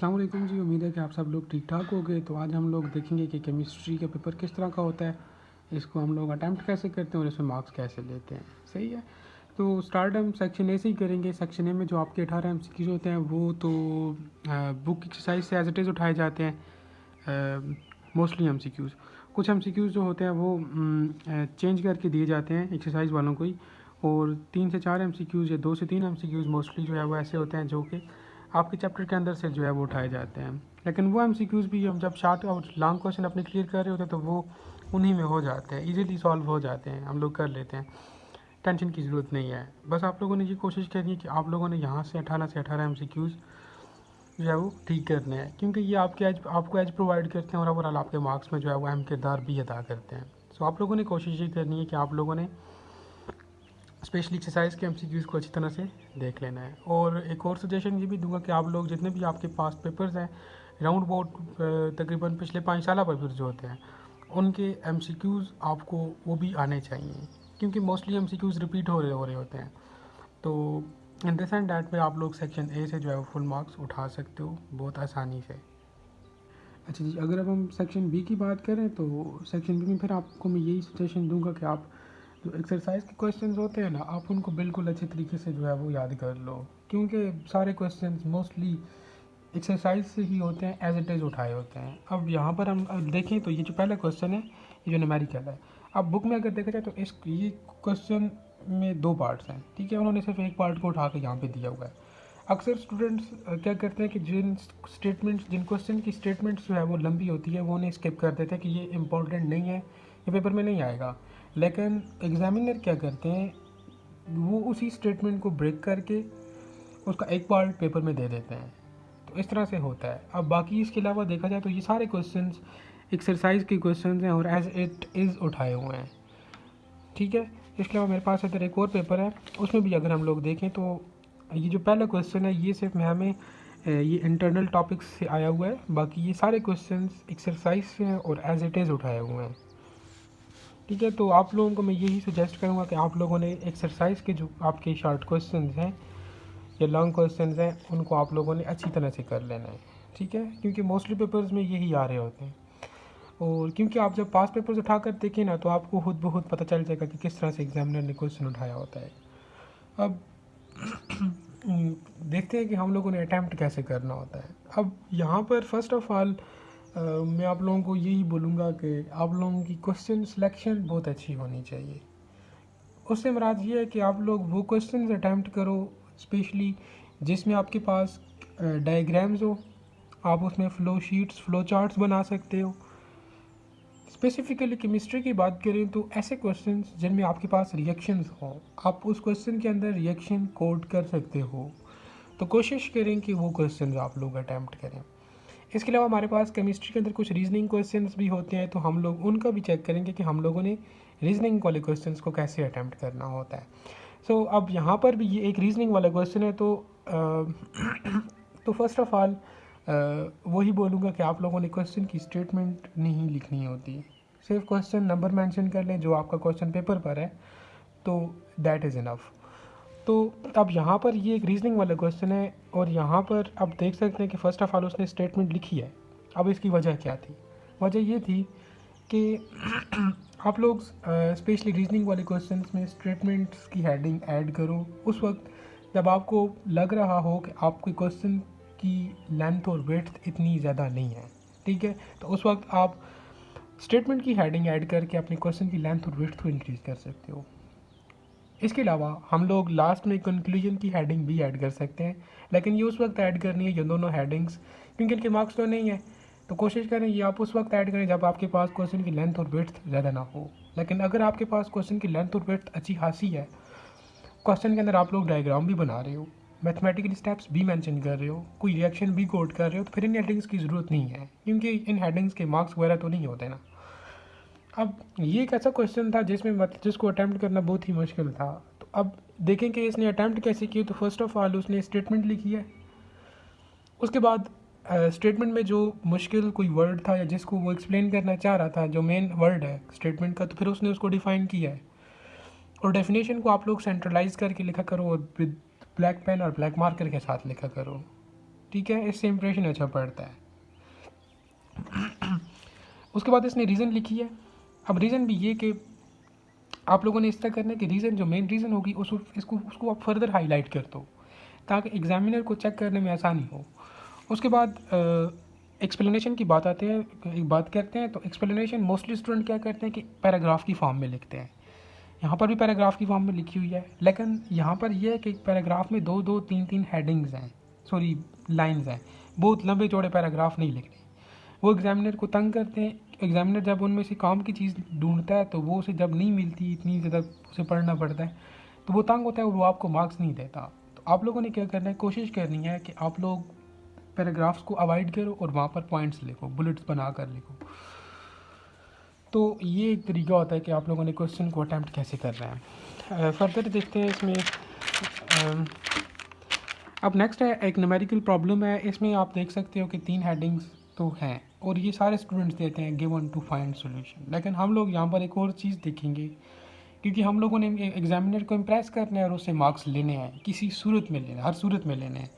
अस्सलाम वालेकुम जी। उम्मीद है कि आप सब लोग ठीक ठाक होंगे। तो आज हम लोग देखेंगे कि केमिस्ट्री का पेपर किस तरह का होता है, इसको हम लोग अटैम्प्ट कैसे करते हैं और इसमें मार्क्स कैसे लेते हैं। सही है। तो स्टार्ट हम सेक्शन ए से ही करेंगे। सेक्शन ए में जो आपके 18 एमसीक्यूज होते हैं वो तो बुक एक्सरसाइज से एज इट इज़ उठाए जाते हैं मोस्टली एमसीक्यूज। कुछ एमसीक्यूज जो होते हैं वो चेंज करके दिए जाते हैं एक्सरसाइज वालों को ही, और 3 से 4 एमसीक्यूज या 2 से 3 एमसीक्यूज मोस्टली जो है वो ऐसे होते हैं जो कि आपके चैप्टर के अंदर से जो है वो उठाए जाते हैं। लेकिन वो एमसीक्यूज भी हम जब शॉर्ट और लॉन्ग क्वेश्चन अपने क्लियर कर रहे होते हैं तो वो उन्हीं में हो जाते हैं, इजीली सॉल्व हो जाते हैं, हम लोग कर लेते हैं, टेंशन की ज़रूरत नहीं है। बस आप लोगों ने ये कोशिश करनी है कि आप लोगों ने यहाँ से 18 से 18 एमसीक्यूज जो है वो ठीक करने हैं, क्योंकि ये आपको एज प्रोवाइड करते हैं और ओवरऑल आपके मार्क्स में जो है वो अहम किरदार भी अदा करते हैं। सो आप लोगों ने कोशिश ये करनी है कि आप लोगों ने स्पेशली एक्सरसाइज के एमसीक्यूज को अच्छी तरह से देख लेना है। और एक और सजेशन ये भी दूंगा कि आप लोग जितने भी आपके पास पेपर्स हैं राउंड अबाउट तकरीबन पिछले 5 साल पेपर्स जो होते हैं उनके एमसीक्यूज आपको वो भी आने चाहिए, क्योंकि मोस्टली एमसीक्यूज रिपीट हो रहे होते हैं। तो इन दिस एंड डैट में आप लोग सेक्शन ए से जो है वो फुल मार्क्स उठा सकते हो बहुत आसानी से। अच्छा जी, अगर अब हम सेक्शन बी की बात करें तो सेक्शन बी में फिर आपको मैं यही सजेशन दूंगा कि आप जो एक्सरसाइज के क्वेश्चंस होते हैं ना, आप उनको बिल्कुल अच्छे तरीके से जो है वो याद कर लो, क्योंकि सारे क्वेश्चंस मोस्टली एक्सरसाइज से ही होते हैं, एज इट इज़ उठाए होते हैं। अब यहाँ पर हम देखें तो ये जो पहला क्वेश्चन है ये जो न्यूमेरिकल है, अब बुक में अगर देखा जाए तो ये क्वेश्चन में 2 पार्ट्स हैं, ठीक है। उन्होंने सिर्फ एक पार्ट को उठा के यहाँ पे दिया हुआ है। अक्सर स्टूडेंट्स क्या करते हैं कि जिन क्वेश्चन की स्टेटमेंट्स जो है वो लंबी होती है वो उन्हें स्किप कर देते हैं कि ये इंपॉर्टेंट नहीं है, ये पेपर में नहीं आएगा। लेकिन एग्जामिनर क्या करते हैं, वो उसी स्टेटमेंट को ब्रेक करके उसका एक पार्ट पेपर में दे देते हैं। तो इस तरह से होता है। अब बाकी इसके अलावा देखा जाए तो ये सारे क्वेश्चंस एक्सरसाइज के क्वेश्चंस हैं और एज इट इज़ उठाए हुए हैं, ठीक है। इसके अलावा मेरे पास इधर एक और पेपर है, उसमें भी अगर हम लोग देखें तो ये जो पहला क्वेश्चन है ये सिर्फ हमें ये इंटरनल टॉपिक्स से आया हुआ है, बाकी ये सारे क्वेश्चंस एक्सरसाइज से हैं और एज इट इज़ उठाए हुए हैं, ठीक है। तो आप लोगों को मैं यही सजेस्ट करूँगा कि आप लोगों ने एक्सरसाइज के जो आपके शॉर्ट क्वेश्चन हैं या लॉन्ग क्वेश्चन हैं उनको आप लोगों ने अच्छी तरह से कर लेना है, ठीक है, क्योंकि मोस्टली पेपर्स में यही आ रहे होते हैं। और क्योंकि आप जब पास पेपर्स उठा कर देखें ना तो आपको खुद ब खुद पता चल जाएगा कि किस तरह से एग्जामिनर ने क्वेश्चन उठाया होता है। अब देखते हैं कि हम लोगों ने अटैम्प्ट कैसे करना होता है। अब यहाँ पर फर्स्ट ऑफ ऑल मैं आप लोगों को यही बोलूँगा कि आप लोगों की क्वेश्चन सिलेक्शन बहुत अच्छी होनी चाहिए। उससे मुराद ये है कि आप लोग वो क्वेश्चन अटैम्प्ट करो स्पेशली जिसमें आपके पास डायग्राम्स हो, आप उसमें फ्लो चार्ट्स बना सकते हो। स्पेसिफिकली केमिस्ट्री की बात करें तो ऐसे क्वेश्चंस जिनमें आपके पास रिएक्शंस हो, आप उस क्वेश्चन के अंदर रिएक्शन कोड कर सकते हो, तो कोशिश करें कि वो क्वेश्चंस आप लोग अटैम्प्ट करें। इसके अलावा हमारे पास केमिस्ट्री के अंदर कुछ रीजनिंग क्वेश्चंस भी होते हैं, तो हम लोग उनका भी चेक करेंगे कि हम लोगों ने रीजनिंग वाले क्वेश्चंस को कैसे अटैम्प्ट करना होता है। सो अब यहाँ पर भी ये एक रीजनिंग वाला क्वेश्चन है, तो फर्स्ट ऑफ ऑल वही बोलूँगा कि आप लोगों ने क्वेश्चन की स्टेटमेंट नहीं लिखनी होती, सिर्फ क्वेश्चन नंबर मेंशन कर लें जो आपका क्वेश्चन पेपर पर है, तो दैट इज़ इनफ। तो अब यहाँ पर ये एक रीजनिंग वाला क्वेश्चन है और यहाँ पर आप देख सकते हैं कि फ़र्स्ट ऑफ ऑल उसने स्टेटमेंट लिखी है। अब इसकी वजह क्या थी? वजह ये थी कि आप लोग स्पेशली रीजनिंग वाले क्वेश्चंस में स्टेटमेंट्स की हेडिंग ऐड करो उस वक्त जब आपको लग रहा हो कि आपके क्वेश्चन की लेंथ और विड्थ इतनी ज़्यादा नहीं है, ठीक है। तो उस वक्त आप स्टेटमेंट की हेडिंग ऐड करके अपने क्वेश्चन की लेंथ और विड्थ को इंक्रीज़ कर सकते हो। इसके अलावा हम लोग लास्ट में कंक्लूजन की हेडिंग भी ऐड कर सकते हैं, लेकिन ये उस वक्त ऐड करनी है ये दोनों हेडिंग्स, क्योंकि इनके मार्क्स तो नहीं है, तो कोशिश करें ये आप उस वक्त ऐड करें जब आपके पास क्वेश्चन की लेंथ और विड्थ ज़्यादा ना हो। लेकिन अगर आपके पास क्वेश्चन की लेंथ और विड्थ अच्छी खासी है, क्वेश्चन के अंदर आप लोग डायग्राम भी बना रहे हो, मैथमेटिकल स्टेप्स भी मेंशन कर रहे हो, कोई रिएक्शन भी कोड कर रहे हो, तो फिर इन हेडिंग्स की ज़रूरत नहीं है, क्योंकि इन हेडिंग्स के मार्क्स वगैरह तो नहीं होते ना। अब ये एक ऐसा क्वेश्चन था जिसको अटैम्प्ट करना बहुत ही मुश्किल था। तो अब देखें कि इसने अटैम्प्ट कैसे किया। तो फर्स्ट ऑफ ऑल उसने स्टेटमेंट लिखी है, उसके बाद स्टेटमेंट में जो मुश्किल कोई वर्ड था या जिसको वो एक्सप्लेन करना चाह रहा था, जो मेन वर्ड है स्टेटमेंट का, तो फिर उसने उसको डिफ़ाइन किया है। और डेफिनेशन को आप लोग सेंट्रलाइज करके लिखा करो और विद ब्लैक पेन और ब्लैक मार्कर के साथ लिखा करो। ठीक है, इससे इंप्रेशन अच्छा पड़ता है। उसके बाद इसने रीज़न लिखी है। अब रीज़न भी ये कि आप लोगों ने इस तरह करना है कि रीज़न जो मेन रीज़न होगी उसको आप फर्दर हाईलाइट कर दो ताकि एग्जामिनर को चेक करने में आसानी हो। उसके बाद एक्सप्लेनेशन की बात आते हैं, एक बात करते हैं। तो एक्सप्लेनेशन मोस्टली स्टूडेंट क्या करते हैं कि पैराग्राफ की फॉर्म में लिखते हैं। यहाँ पर भी पैराग्राफ की फॉर्म में लिखी हुई है, लेकिन यहाँ पर यह है कि पैराग्राफ में 2-2, 3-3 हेडिंग्स हैं, सॉरी लाइंस हैं। बहुत लंबे चौड़े पैराग्राफ नहीं लिखने, वो एग्जामिनर को तंग करते हैं। एग्जामिनर जब उनमें से काम की चीज़ ढूंढता है तो वो उसे जब नहीं मिलती, इतनी ज़्यादा उसे पढ़ना पड़ता है, तो वो तंग होता है और वो आपको मार्क्स नहीं देता। तो आप लोगों ने क्या करना है, कोशिश करनी है कि आप लोग पैराग्राफ्स को अवॉइड करो और वहाँ पर पॉइंट्स लिखो, बुलेट्स बना कर लिखो। तो ये एक तरीका होता है कि आप लोगों ने क्वेश्चन को अटैम्प्ट कैसे कर रहे हैं। फर्दर देखते हैं इसमें। अब नेक्स्ट है एक न्यूमेरिकल प्रॉब्लम है। इसमें आप देख सकते हो कि 3 हेडिंग्स तो हैं और ये सारे स्टूडेंट्स देते हैं गिवन टू फाइंड सॉल्यूशन। लेकिन हम लोग यहाँ पर एक और चीज़ देखेंगे, क्योंकि हम लोगों ने एग्जामिनर को इम्प्रेस करना है और उससे मार्क्स लेने हैं, किसी सूरत में लेना, हर सूरत में लेने हैं।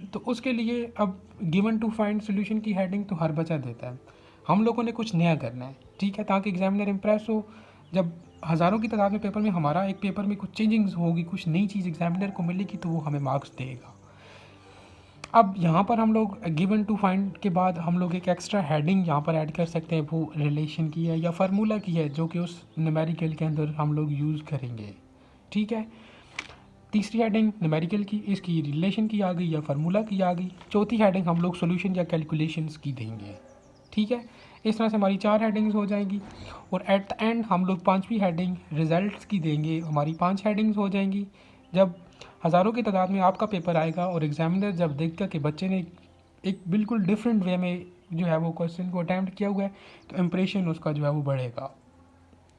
तो उसके लिए अब गिवन टू फाइंड सॉल्यूशन की हेडिंग तो हर बच्चा देता है, हम लोगों ने कुछ नया करना है, ठीक है, ताकि एग्जामिनर इम्प्रेस हो। जब हज़ारों की तादाद में पेपर में हमारा एक पेपर में कुछ चेंजिंग्स होगी, कुछ नई चीज़ एग्जामिनर को मिलेगी, तो वो हमें मार्क्स देगा। अब यहाँ पर हम लोग गिवन टू फाइंड के बाद हम लोग एक एक्स्ट्रा हेडिंग यहाँ पर ऐड कर सकते हैं, वो रिलेशन की है या फार्मूला की है, जो कि उस न्यूमेरिकल के अंदर हम लोग यूज़ करेंगे, ठीक है। तीसरी हेडिंग न्यूमेरिकल की, इसकी रिलेशन की आ गई या फार्मूला की आ गई। चौथी हेडिंग हम लोग सॉल्यूशन या कैलकुलेशंस की देंगे, ठीक है। इस तरह से हमारी 4 हेडिंग्स हो जाएंगी और एट द एंड हम लोग 5वीं हेडिंग रिजल्ट्स की देंगे, हमारी 5 हेडिंग्स हो जाएंगी। जब हज़ारों की तादाद में आपका पेपर आएगा और एग्जामिनर जब देखता कि बच्चे ने एक बिल्कुल डिफरेंट वे में जो है वो क्वेश्चन को अटैम्प्ट किया हुआ है, तो इम्प्रेशन उसका जो है वो बढ़ेगा,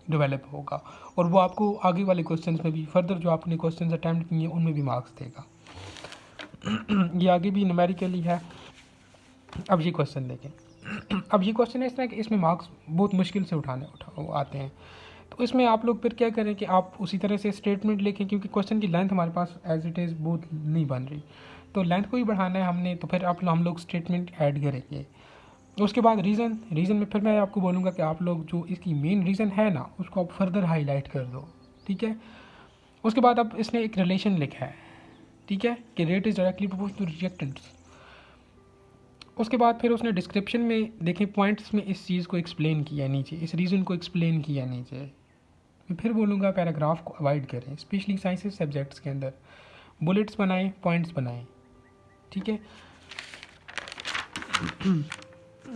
डेवलप होगा, और वो आपको आगे वाले क्वेश्चंस में भी, फर्दर जो आपने क्वेश्चंस अटैम्प्ट किए उनमें भी मार्क्स देगा। ये आगे भी न्यूमेरिकली है। अब ये क्वेश्चन देखें। अब ये क्वेश्चन है इस तरह कि इसमें मार्क्स बहुत मुश्किल से आते हैं। तो इसमें आप लोग फिर क्या करें कि आप उसी तरह से स्टेटमेंट लिखें, क्योंकि क्वेश्चन की लेंथ हमारे पास एज इट इज़ बहुत नहीं बन रही, तो लेंथ को ही बढ़ाना है हमने, तो फिर हम लोग स्टेटमेंट ऐड करेंगे। उसके बाद रीज़न में फिर मैं आपको बोलूँगा कि आप लोग जो इसकी मेन रीज़न है ना, उसको आप फर्दर हाईलाइट कर दो, ठीक है। उसके बाद अब इसने एक रिलेशन लिखा है, ठीक है, कि rate is directly proportional to reactants. उसके बाद फिर उसने डिस्क्रिप्शन में देखें पॉइंट्स में इस चीज़ को एक्सप्लेन किया नीचे, इस रीज़न को एक्सप्लेन किया नीचे। मैं फिर बोलूँगा पैराग्राफ को अवॉइड करें, स्पेशली साइंसेस सब्जेक्ट्स के अंदर बुलेट्स बनाएं, पॉइंट्स बनाएं, ठीक है।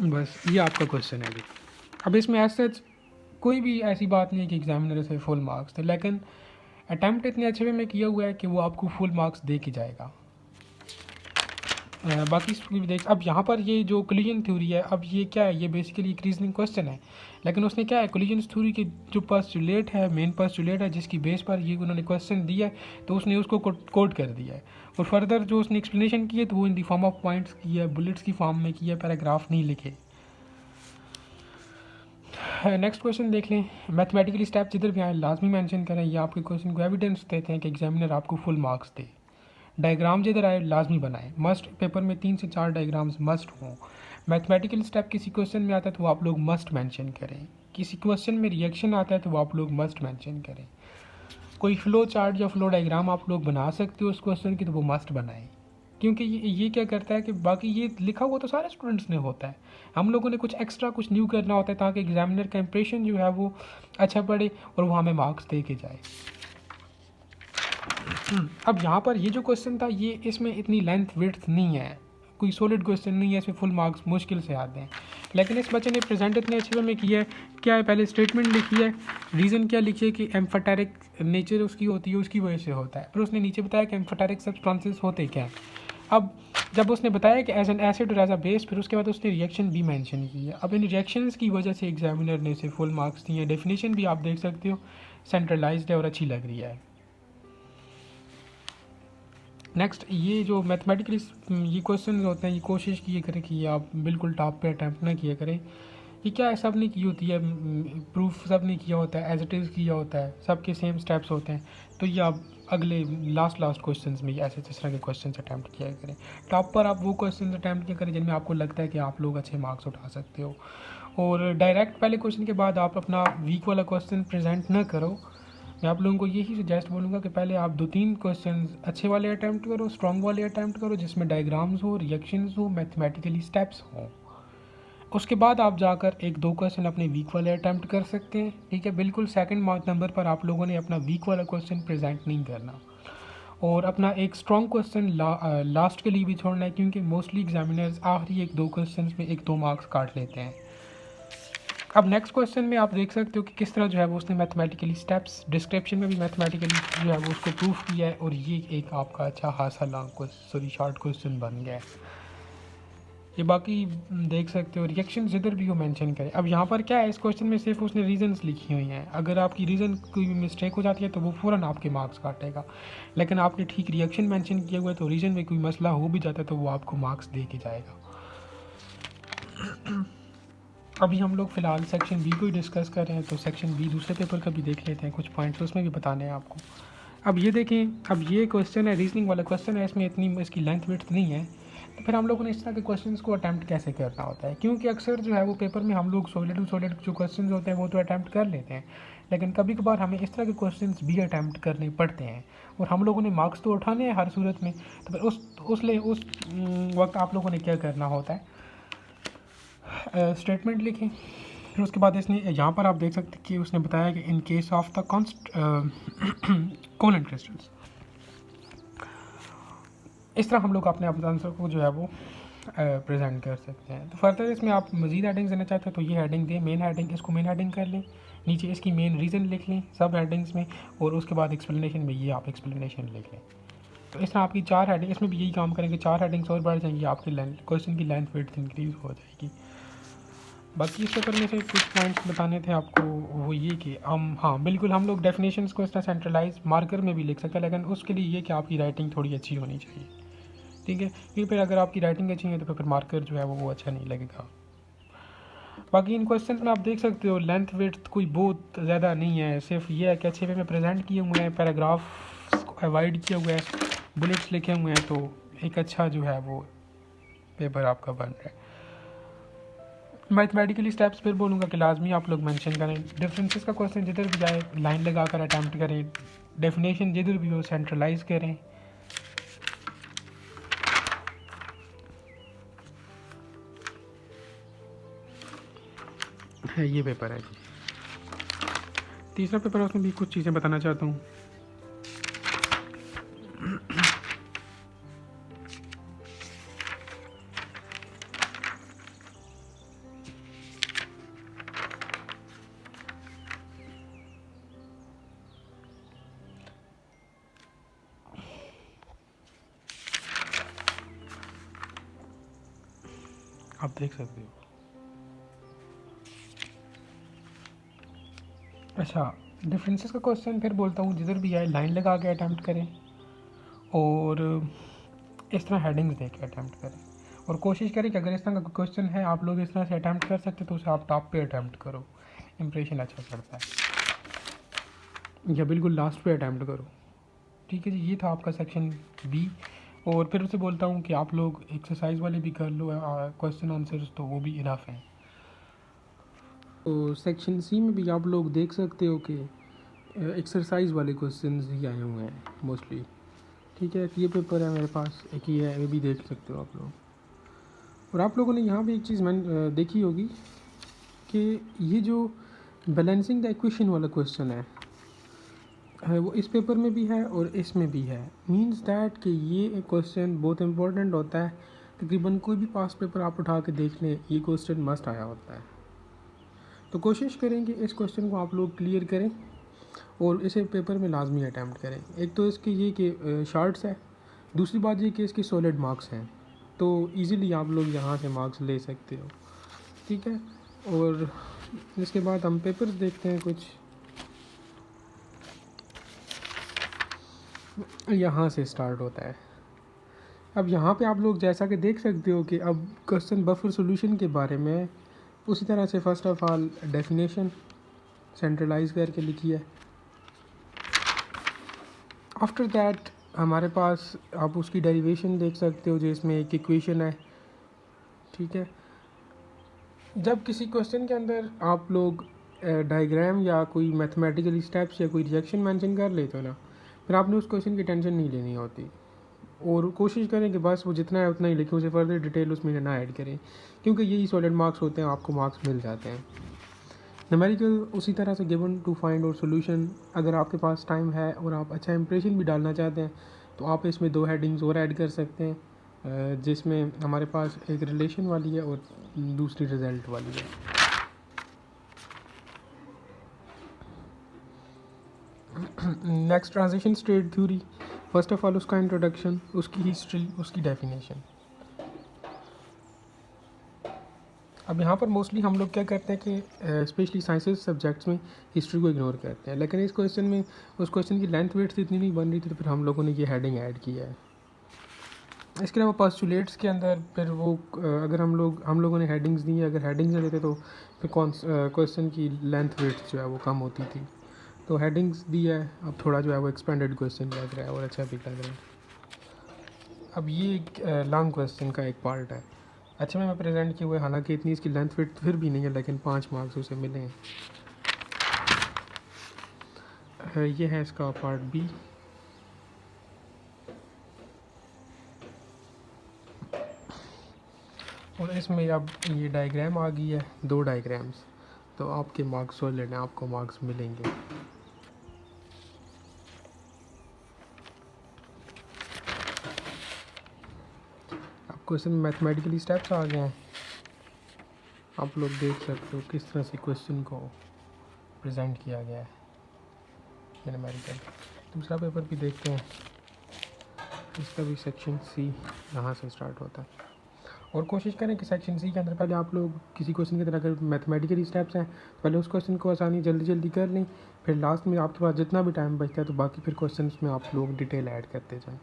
बस ये आपका क्वेश्चन है अभी। अब इसमें एज सच कोई भी ऐसी बात नहीं है कि एग्जामिनर से फुल मार्क्स थे, लेकिन अटैम्प्ट इतने अच्छे वे में किया हुआ है कि वो आपको फुल मार्क्स दे के जाएगा। बाकी भी देख। अब यहाँ पर ये जो कोलिजन थ्योरी है, अब ये क्या है, ये बेसिकली एक रीजनिंग क्वेश्चन है, लेकिन उसने क्या है, कोलिजन थ्योरी के जो पोस्टुलेट है, मेन पोस्टुलेट है, जिसकी बेस पर ये उन्होंने क्वेश्चन दिया है, तो उसने उसको कोट कर दिया है और फर्दर जो उसने एक्सप्लेनेशन की है तो वो इन दी फॉर्म ऑफ पॉइंट्स की है, बुलेट्स की फॉर्म में की है, पैराग्राफ नहीं लिखे। नेक्स्ट क्वेश्चन देख लें। मैथमेटिकली स्टेप जिधर भी आए लाजमी मेंशन करें, ये आपके क्वेश्चन को एविडेंस देते हैं कि एग्जामिनर आपको फुल मार्क्स दे। डायग्राम जिधर आए लाजमी बनाएं, मस्ट, पेपर में 3 से 4 डायग्राम्स मस्ट हों। मैथमेटिकल स्टेप किसी क्वेश्चन में आता है तो आप लोग मस्ट मेंशन करें, किसी क्वेश्चन में रिएक्शन आता है तो आप लोग मस्ट मेंशन करें। कोई फ्लो चार्ट या फ्लो डायग्राम आप लोग बना सकते हो उस क्वेश्चन की, तो वो मस्ट बनाएं, क्योंकि ये क्या करता है कि बाकी ये लिखा हुआ तो सारे स्टूडेंट्स ने होता है, हम लोगों ने कुछ एक्स्ट्रा कुछ न्यू करना होता है ताकि एग्जामिनर का इंप्रेशन जो है वो अच्छा पड़े और वो हमें मार्क्स दे के जाए। अब यहाँ पर ये जो क्वेश्चन था, ये इसमें इतनी लेंथ विड्थ नहीं है, कोई सॉलिड क्वेश्चन नहीं है, इसमें फुल मार्क्स मुश्किल से आते हैं, लेकिन इस बच्चे ने प्रेजेंट इतने अच्छे वे में किया है। क्या है, पहले स्टेटमेंट लिखी है, रीज़न क्या लिखी है कि एम्फेटेरिक नेचर उसकी होती है, उसकी वजह से होता है, फिर उसने नीचे बताया कि एम्फेटेरिक सब्सटेंसेस होते क्या हैं। अब जब उसने बताया कि एज एन एसिड और एज अ बेस, फिर उसके बाद उसने रिएक्शन भी मेंशन की है। अब इन रिएक्शंस की वजह से एग्जामिनर ने इसे फुल मार्क्स दिए हैं। डेफिनेशन भी आप देख सकते हो, सेंट्रलाइज्ड है और अच्छी लग रही है। नेक्स्ट, ये जो मैथमेटिकली ये क्वेश्चन होते हैं, ये कोशिश किए करें कि आप बिल्कुल टॉप पे अटैम्प्ट ना किया करें, कि क्या है, सब ने की होती है, प्रूफ सब ने किया होता है, एज इट इज़ किया होता है, सबके सेम स्टेप्स होते हैं। तो ये आप अगले लास्ट क्वेश्चंस में ऐसे इस तरह के क्वेश्चंस अटैम्प्ट किया करें। टॉप पर आप वो क्वेश्चंस अटैम्प्ट किया करें जिनमें आपको लगता है कि आप लोग अच्छे मार्क्स उठा सकते हो। और डायरेक्ट पहले क्वेश्चन के बाद आप अपना वीक वाला क्वेश्चन प्रेजेंट न करो। मैं आप लोगों को यही सजेस्ट बोलूँगा कि पहले आप 2-3 क्वेश्चन अच्छे वाले अटैम्प्ट करो, स्ट्रॉन्ग वाले अटैम्प्ट करो, जिसमें डायग्राम्स हो, रिएक्शंस हो, मैथमेटिकली स्टेप्स हों। उसके बाद आप जाकर 1-2 क्वेश्चन अपने वीक वाले अटैम्प्ट कर सकते हैं, ठीक है। बिल्कुल सेकंड नंबर पर आप लोगों ने अपना वीक वाला क्वेश्चन प्रेजेंट नहीं करना, और अपना एक स्ट्रॉन्ग क्वेश्चन लास्ट के लिए भी छोड़ना है, क्योंकि मोस्टली एग्जामिनर्स आखिरी 1-2 क्वेश्चन में 1-2 मार्क्स काट लेते हैं। अब नेक्स्ट क्वेश्चन में आप देख सकते हो कि किस तरह जो है वो उसने मैथमेटिकली स्टेप्स, डिस्क्रिप्शन में भी मैथमेटिकली जो है वो उसको प्रूफ किया है, और ये एक आपका अच्छा खासा शॉर्ट क्वेश्चन बन गया है। ये बाकी देख सकते हो, रिएक्शन जिधर भी हो मेंशन करें। अब यहाँ पर क्या है, इस क्वेश्चन में सिर्फ उसने रीजंस लिखी हुई हैं। अगर आपकी रीज़न कोई मिस्टेक हो जाती है तो वो फ़ौरन आपके मार्क्स काटेगा, लेकिन आपने ठीक रिएक्शन मेंशन किया हुआ है तो रीज़न में कोई मसला हो भी जाता है तो वो आपको मार्क्स दे के जाएगा। अभी हम लोग फ़िलहाल सेक्शन बी को ही डिस्कस कर रहे हैं, तो सेक्शन बी दूसरे पेपर का भी देख लेते हैं, कुछ पॉइंट्स उसमें भी बताने हैं आपको। अब ये देखें, अब ये क्वेश्चन है, रीजनिंग वाला क्वेश्चन है, इसमें इतनी इसकी लेंथ विड्थ नहीं है। तो फिर हम लोगों ने इस तरह के क्वेश्चंस को अटैम्प्ट कैसे करना होता है, क्योंकि अक्सर जो है वो पेपर में हम लोग सॉलिड जो क्वेश्चंस होते हैं वो तो अटैम्प्ट कर लेते हैं, लेकिन कभी कभार हमें इस तरह के क्वेश्चंस भी अटैम्प्ट करने पड़ते हैं, और हम लोगों ने मार्क्स तो उठाने हैं हर सूरत में। तो फिर उस वक्त आप लोगों ने क्या करना होता है, स्टेटमेंट लिखें। फिर उसके बाद इसने यहाँ पर आप देख सकते हैं कि उसने बताया कि in case of the colon crystals, इस तरह हम लोग अपने आंसर को जो है वो प्रेजेंट कर सकते हैं। तो फर्दर इसमें आप मज़ीद हेडिंग्स देना चाहते हैं तो ये हेडिंग दें, मेन हेडिंग, इसको मेन हेडिंग कर लें, नीचे इसकी मेन रीज़न लिख लें सब हेडिंग्स में, और उसके बाद एक्सप्लेनेशन में ये आप एक्सप्लेनेशन लिख लें। तो इस तरह आपकी 4 हेडिंग, इसमें भी यही काम करेंगे, 4 हेडिंग्स और बढ़ जाएंगी, आपकी क्वेश्चन की लेंथ विड्थ इंक्रीज़ हो जाएगी। बाकी इस पेपर में से कुछ पॉइंट्स बताने थे आपको, वो ये कि बिल्कुल हम लोग डेफिनेशंस को इस तरह सेंट्रलाइज मार्कर में भी लिख सकते हैं, लेकिन उसके लिए ये कि आपकी राइटिंग थोड़ी अच्छी होनी चाहिए, ठीक है। क्योंकि फिर अगर आपकी राइटिंग अच्छी है तो फिर मार्कर जो है वो अच्छा नहीं लगेगा। बाकी इन क्वेश्चन में आप देख सकते हो लेंथ विड्थ कोई बहुत ज़्यादा नहीं है, सिर्फ ये है कि अच्छे वे में प्रेजेंट किए हुए हैं, पैराग्राफ्स को अवॉइड किया हुआ है, बुलेट्स लिखे हुए हैं, तो एक अच्छा जो है वो पेपर आपका बन रहा है। मैथमेटिकली स्टेप्स फिर बोलूँगा कि लाजमी आप लोग मेंशन करें, डिफरेंसेस का क्वेश्चन जिधर भी जाए लाइन लगा कर अटैम्प्ट करें, डेफिनेशन जिधर भी हो सेंट्रलाइज करें। ये पेपर है जी। तीसरा पेपर है, उसमें भी कुछ चीज़ें बताना चाहता हूँ। आप देख सकते हो। अच्छा, डिफरेंसेस का क्वेश्चन फिर बोलता हूँ, जिधर भी आए लाइन लगा के अटैम्प्ट करें, और इस तरह हेडिंग्स दे के अटैम्प्ट करें, और कोशिश करें कि अगर इस तरह का क्वेश्चन है आप लोग इस तरह से अटैम्प्ट कर सकते तो उसे आप टॉप पे अटैम्प्ट करो, इंप्रेशन अच्छा पड़ता है, या बिल्कुल लास्ट पे अटैम्प्ट करो, ठीक है जी। ये था आपका सेक्शन बी, और फिर उसे बोलता हूँ कि आप लोग एक्सरसाइज वाले भी कर लो क्वेश्चन आंसर्स, तो वो भी इनफ हैं। तो सेक्शन सी में भी आप लोग देख सकते हो कि एक्सरसाइज वाले क्वेश्चन ही आए हुए हैं मोस्टली, ठीक है। ये पेपर है मेरे पास, एक ही है, ये भी देख सकते हो आप लोग। और आप लोगों ने यहाँ भी एक चीज़ मैंने देखी होगी कि ये जो बैलेंसिंग द इक्वेशन वाला क्वेश्चन है वो इस पेपर में भी है और इसमें भी है। मींस दैट कि ये क्वेश्चन बहुत इंपॉर्टेंट होता है, तकरीबन कोई भी पास पेपर आप उठा के देख लें ये क्वेश्चन मस्ट आया होता है। तो कोशिश करें कि इस क्वेश्चन को आप लोग क्लियर करें और इसे पेपर में लाजमी अटैम्प्ट करें। एक तो इसके ये कि शार्ट्स है, दूसरी बात ये कि इसके सॉलिड मार्क्स हैं, तो इजीली आप लोग यहाँ से मार्क्स ले सकते हो, ठीक है। और इसके बाद हम पेपर्स देखते हैं कुछ, यहाँ से स्टार्ट होता है। अब यहाँ पे आप लोग जैसा कि देख सकते हो कि अब क्वेश्चन बफर सॉल्यूशन के बारे में उसी तरह से first of all definition centralize करके लिखी है। आफ्टर दैट हमारे पास आप उसकी डेरिवेशन देख सकते हो, जिसमें एक इक्वेशन है, ठीक है। जब किसी क्वेश्चन के अंदर आप लोग डायग्राम या कोई मैथमेटिकल स्टेप्स या कोई रिएक्शन मेंशन कर लेते हो ना, फिर आपने उस क्वेश्चन की टेंशन नहीं लेनी होती, और कोशिश करें कि बस वो जितना है उतना ही लिखें, उसे फर्दर डिटेल उसमें ना ऐड करें, क्योंकि यही सॉलिड मार्क्स होते हैं, आपको मार्क्स मिल जाते हैं। न्यूमेरिकल उसी तरह से गिवन टू फाइंड और सोल्यूशन, अगर आपके पास टाइम है और आप अच्छा इंप्रेशन भी डालना चाहते हैं तो आप इसमें 2 हेडिंग्स और ऐड कर सकते हैं, जिसमें हमारे पास एक रिलेशन वाली है और दूसरी रिज़ल्ट वाली है। Next transition state theory, first of all उसका इंट्रोडक्शन, उसकी हिस्ट्री, उसकी डेफिनेशन। अब यहाँ पर मोस्टली हम लोग क्या करते हैं कि स्पेशली साइंसेस सब्जेक्ट्स में हिस्ट्री को इग्नोर करते हैं, लेकिन इस क्वेश्चन में उस क्वेश्चन की लेंथ वेट इतनी नहीं बन रही थी, तो फिर हम लोगों ने ये हेडिंग ऐड किया है। इसके अलावा पोस्टुलेट्स के अंदर फिर वो अगर हम लोगों ने हेडिंग्स दी है, अगर हेडिंग्स देते तो फिर क्वेश्चन की लेंथ वेट जो है वो कम होती थी, तो हेडिंग्स दी है, अब थोड़ा जो है वो एक्सपेंडेड क्वेश्चन लग रहा है और अच्छा भी लग रहा है। अब ये एक लॉन्ग क्वेश्चन का एक पार्ट है, अच्छे में प्रेजेंट किए हुए, हालांकि इतनी इसकी लेंथ फिट फिर भी नहीं है, लेकिन 5 मार्क्स उसे मिले हैं। ये है इसका पार्ट बी। और इसमें अब ये डायग्राम आ गई है, 2 डायग्राम्स, तो आपके मार्क्स सॉलिड हैं, आपको मार्क्स मिलेंगे। अब क्वेश्चन मैथमेटिकली स्टेप्स आ गए हैं, आप लोग देख सकते हो किस तरह से क्वेश्चन को प्रेजेंट किया गया है न्यूमेरिकल। दूसरा पेपर भी देखते हैं, इसका भी सेक्शन सी यहाँ से स्टार्ट होता है, और कोशिश करें कि सेक्शन सी के अंदर पहले आप लोग किसी क्वेश्चन की तरह अगर मैथमेटिकल स्टेप्स हैं पहले उस क्वेश्चन को आसानी जल्दी जल्दी कर लें, फिर लास्ट में आपके पास जितना भी टाइम बचता है तो बाकी फिर क्वेश्चन में आप लोग डिटेल ऐड करते जाएँ,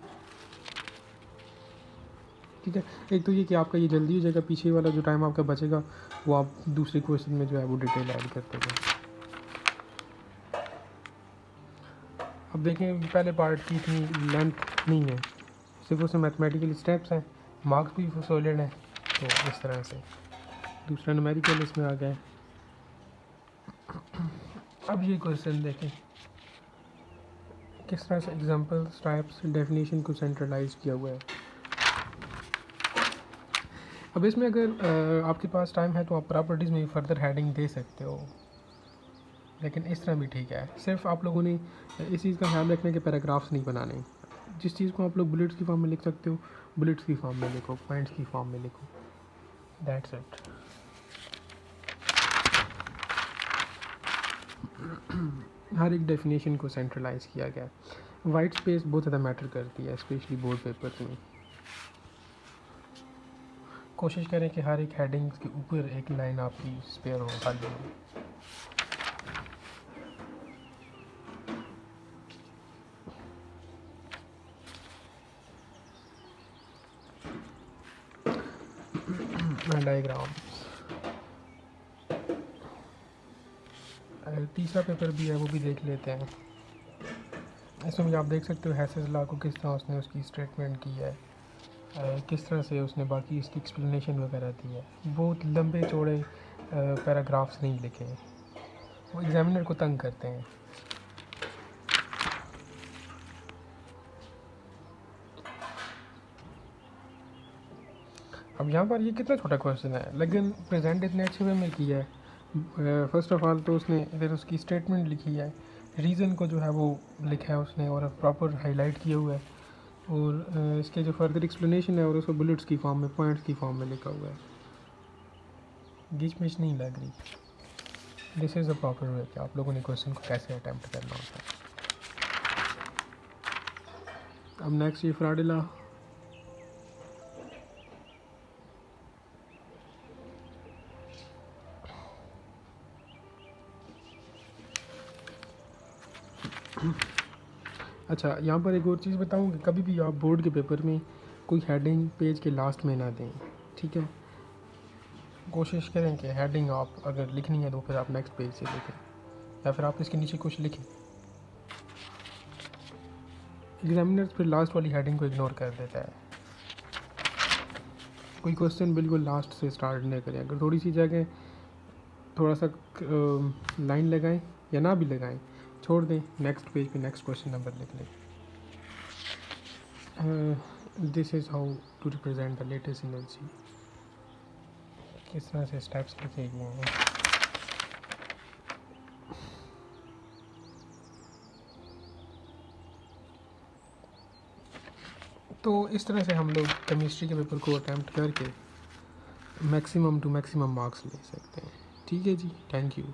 ठीक है। एक तो ये कि आपका ये जल्दी हो जाएगा, पीछे वाला जो टाइम आपका बचेगा वो आप दूसरे क्वेश्चन में जो है वो डिटेल ऐड करते जाएँ। अब देखें पहले पार्ट की इतनी लेंथ नहीं है, सिर्फ उसमें मैथमेटिकल स्टेप्स हैं, मार्क्स भी सॉलिड हैं, तो इस तरह से दूसरा न्यूमेरिकल इसमें आ गया। अब ये क्वेश्चन देखें किस तरह से एग्जांपल्स, टाइप्स, डेफिनेशन को सेंट्रलाइज किया हुआ है। अब इसमें अगर आपके पास टाइम है तो आप प्रॉपर्टीज़ में फर्दर हेडिंग दे सकते हो, लेकिन इस तरह भी ठीक है। सिर्फ आप लोगों ने इस चीज़ का ध्यान रखना है कि पैराग्राफ्स नहीं बनाने, जिस चीज़ को आप लोग बुलेट्स की फॉर्म में लिख सकते हो बुलेट्स की फॉर्म में लिखो, पॉइंट्स की फॉर्म में लिखो, दैट्स इट। हर एक डेफिनेशन को सेंट्रलाइज किया गया है। वाइट स्पेस बहुत ज़्यादा मैटर करती है, स्पेशली बोर्ड पेपर्स में। कोशिश करें कि हर एक हेडिंग के ऊपर एक लाइन आपकी स्पेयर हो खाली हो। डायग्राम्स, तीसरा पेपर भी है वो भी देख लेते हैं। इसमें भी आप देख सकते हो हैसेस लॉ को किस तरह उसने उसकी स्टेटमेंट की है, किस तरह से उसने बाकी इसकी एक्सप्लेनेशन वगैरह दी है। बहुत लंबे चौड़े पैराग्राफ्स नहीं लिखे, वो एग्जामिनर को तंग करते हैं। अब यहाँ पर ये कितना छोटा क्वेश्चन है, लेकिन प्रेजेंट इतने अच्छे वे में किया है। फर्स्ट ऑफ ऑल तो उसने फिर उसकी स्टेटमेंट लिखी है, रीज़न को जो है वो लिखा है उसने और प्रॉपर हाईलाइट किया हुआ है, और इसके जो फर्दर एक्सप्लेनेशन है और उसको बुलेट्स की फॉर्म में, पॉइंट्स की फॉर्म में लिखा हुआ है, गिच मिच नहीं लग रही। This is the proper way कि आप लोगों ने क्वेश्चन को कैसे अटैम्प्ट करना होता है। अब नेक्स्ट ये फ्राडिला। अच्छा, यहाँ पर एक और चीज़ बताऊँ कि कभी भी आप बोर्ड के पेपर में कोई हेडिंग पेज के लास्ट में ना दें, ठीक है। कोशिश करें कि हेडिंग आप अगर लिखनी है तो फिर आप नेक्स्ट पेज से लिखें, या फिर आप इसके नीचे कुछ लिखें। एग्जामिनर्स फिर लास्ट वाली हेडिंग को इग्नोर कर देता है। कोई क्वेश्चन बिल्कुल लास्ट से स्टार्ट नहीं करें। अगर थोड़ी सी जगह थोड़ा सा लाइन लगाएं या ना भी लगाएं, छोड़ दें, नेक्स्ट पेज पे नेक्स्ट क्वेश्चन नंबर लिख लें। This is how to represent the latest energy. किस तरह से स्टेप्स लिखे गए हैं। तो इस तरह से हम लोग केमिस्ट्री के पेपर को अटैम्प्ट करके मैक्सिमम टू मैक्सिमम मार्क्स ले सकते हैं। ठीक है जी, थैंक यू।